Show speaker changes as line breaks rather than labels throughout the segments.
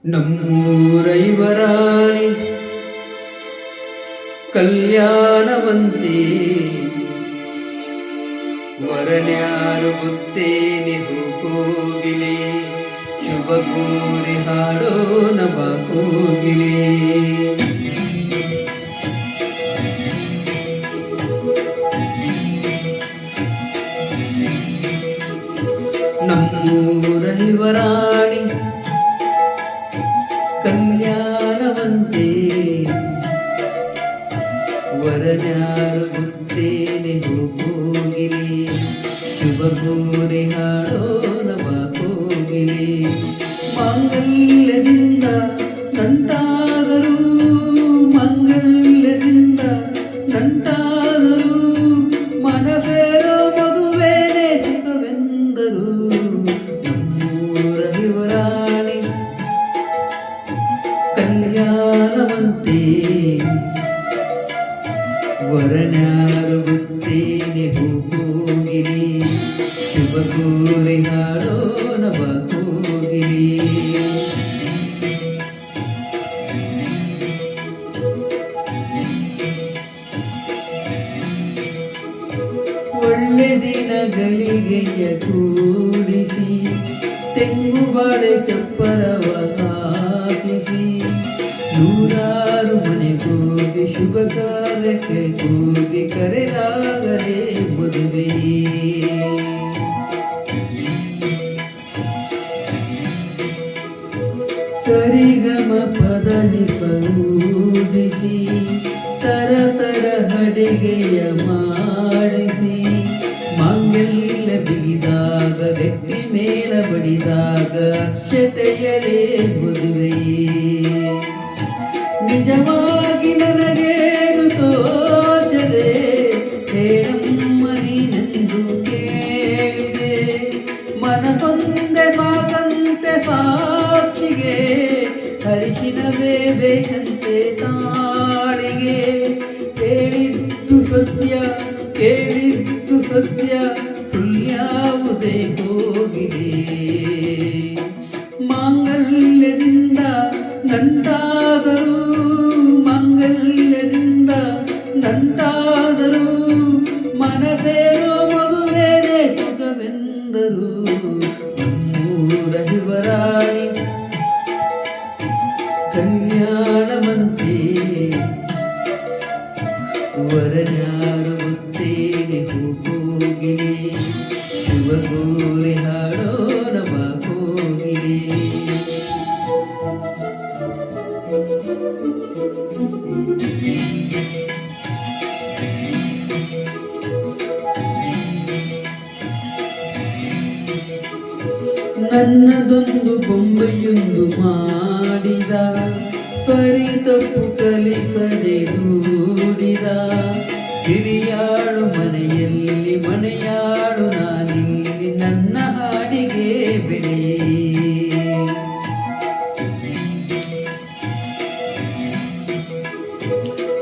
ನಮ್ಮೂರ ಯುವರಾಣಿ ಕಲ್ಯಾಣವಂತೆ ವರನ್ಯಾರು ಗೊತ್ತೇನೆ ಹೂಕೋಗಿಲೆ ಶುಭ ಕೋರಿ ಹಾಡೋ ನವ ಕೋಗಿಲೆ ನಮ್ಮೂರ ಯುವರಾಣಿ ಕಲ್ಯಾಣವಂತೆ ವರನ್ಯಾರು ಗೊತ್ತೇನೆ ಹೋಗಿಲೆ ಶುಭ ಕೋರಿ ಹಾಡೋ ನವ ಕೋಗಿಲೆ ಮಾಂಗಲ್ಯದಿಂದ ನಂಟಾದರು ಮಾಂಗಲ್ಯದಿಂದ ನಂಟಾದರು ಮನಸೇರೋ ಮದುವೇನೆ ಸುಖವೆಂದರು ನಮ್ಮೂರ ಯುವರಾಣಿ ಕಲ್ಯಾಣವಂತೆ ವರನ್ಯಾರು ಗೊತ್ತೇನೆ ಹೋಗಿಲೆ ಶುಭ ಕೋರಿ ಹಾಡೋ ನವ ಕೋಗಿಲೆ ಒಳ್ಳೆ ದಿನಗಳಿಗೆಯ ಕೂಡಿಸಿ ತೆಂಗು ಬಾಳೆ ಚಪ್ಪರವ ಹಾಕಿಸಿ ನೂರಾರು ಮನೆಗೋಗಿ ಶುಭ ಕಾರ್ಯಕ್ಕೆ ಕೂಗಿ ಕರೆದಾಗಲೇ ಮದುವೆ ಸರಿಗಮ ಪದನಿ ಪೂಜಿಸಿ ತರ ತರ ಅಡಿಗೆಯ ಮಾಡಿಸಿ ಮಾಂಗಲ್ಯ ಬಿಗಿದಾಗ ಗಟ್ಟಿ ಮೇಳ ಬಡಿದಾಗ ಅಕ್ಷತೆಯರೇ ಮದುವೆ ನಿಜವಾಗಿ ನನಗೇನು ತೋಚದೆ ಹೇಳಮ್ಮ ನೀನೆಂದು ಕೇಳಿದೆ ಮನಸೊಂದೆ ಸಾಕಂತೆ ಸಾಕ್ಷಿಗೆ ಹರಿಶಿನವೇ ಬೇಕಂತೆ ತಾಳಿಗೆ ಹೇಳಿದ್ದು ಸತ್ಯ ಕೇಳಿದ್ದು ಸತ್ಯ ಸುಳ್ಳ್ಯಾವುದೇ ಹೋಗಿದೆ ಮಾಂಗಲ್ಯದಿಂದ ನಂಟಾದರು ಮಾಂಗಲ್ಯದಿಂದ ನಂಟಾದರು ಮನಸೇರೋ ಮಗುವೇನೆ ಸುಖವೆಂದರು ನಮ್ಮೂರ ಯುವರಾಣಿ ಕಲ್ಯಾಣವಂತೆ ವರನ್ಯಾರು ಗೊತ್ತೇನೆ ಹೋಗಿಲೆ ಶುಭ ಕೋರಿ ಹಾಡೋ ನವ ಕೋಗಿಲೆ ನನ್ನದೊಂದು ಬೊಂಬೆಯೊಂದು ಮಾಡಿದ ಸರಿ ತಪ್ಪು ಕಲಿಸದೆ ದೂಡಿದ ಹಿರಿಯಾಳು ಮನೆಯಲ್ಲಿ ಮನೆಯಾಳು ನಾನಿಲ್ಲಿ ನನ್ನ ಹಾಡಿಗೆ ಬೆಲೆ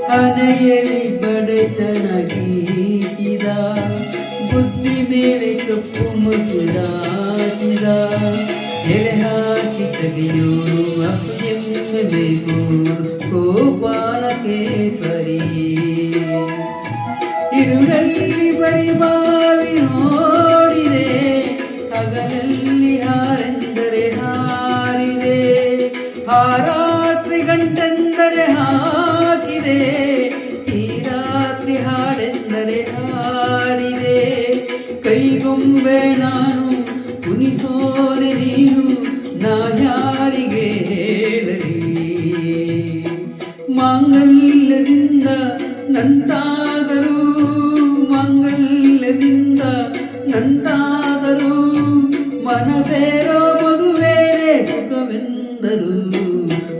ಹಣೆಯಲ್ಲಿ ಬಡೆತನ ಗೀಚಿದ ಬುದ್ಧಿ ಮೇಲೆ ಕಪ್ಪು ಮೊಸರಾಕಿದ ಎಲೆ ಹಾಕಿ ತೆಗೆಯೋರು ಅಪ್ಪೆಮ್ಮೆ ಬೇಕು ಗೋಪಾಲ ಕೇಸರಿ ಇರುಳಲ್ಲಿ ಬರಿಬಾವಿ ನೋಡಿದೆ ಹಗಲಲ್ಲಿ ಹಾರೆಂದರೆ ಹಾರಿದೆ ಹಾರಾತ್ರಿ ಗಂಟೆಂದರೆ ಹಾಕಿದೆ ಈ ರಾತ್ರಿ ಹಾಡೆಂದರೆ ಹಾಡಿದೆ ಕೈಗೊಂಬೆ ನಾನು ಕುಣಿಸೋರೆ ನೀನು ನಾ ಯಾರಿಗೆ ಹೇಳಲಿ ಮಾಂಗಲ್ಯದಿಂದ ನಂಟಾದರು ಮಾಂಗಲ್ಯದಿಂದ ನಂಟಾದರು ಮನಸೇರೋ ಮದುವೇರೆ ಸುಖವೆಂದರು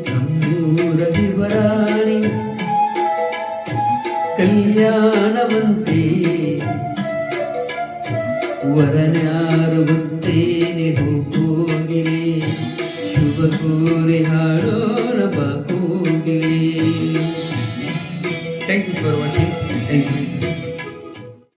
ನಮ್ಮೂರ ಯುವರಾಣಿ ಕಲ್ಯಾಣವಂತೆ ವರನ್ಯಾರು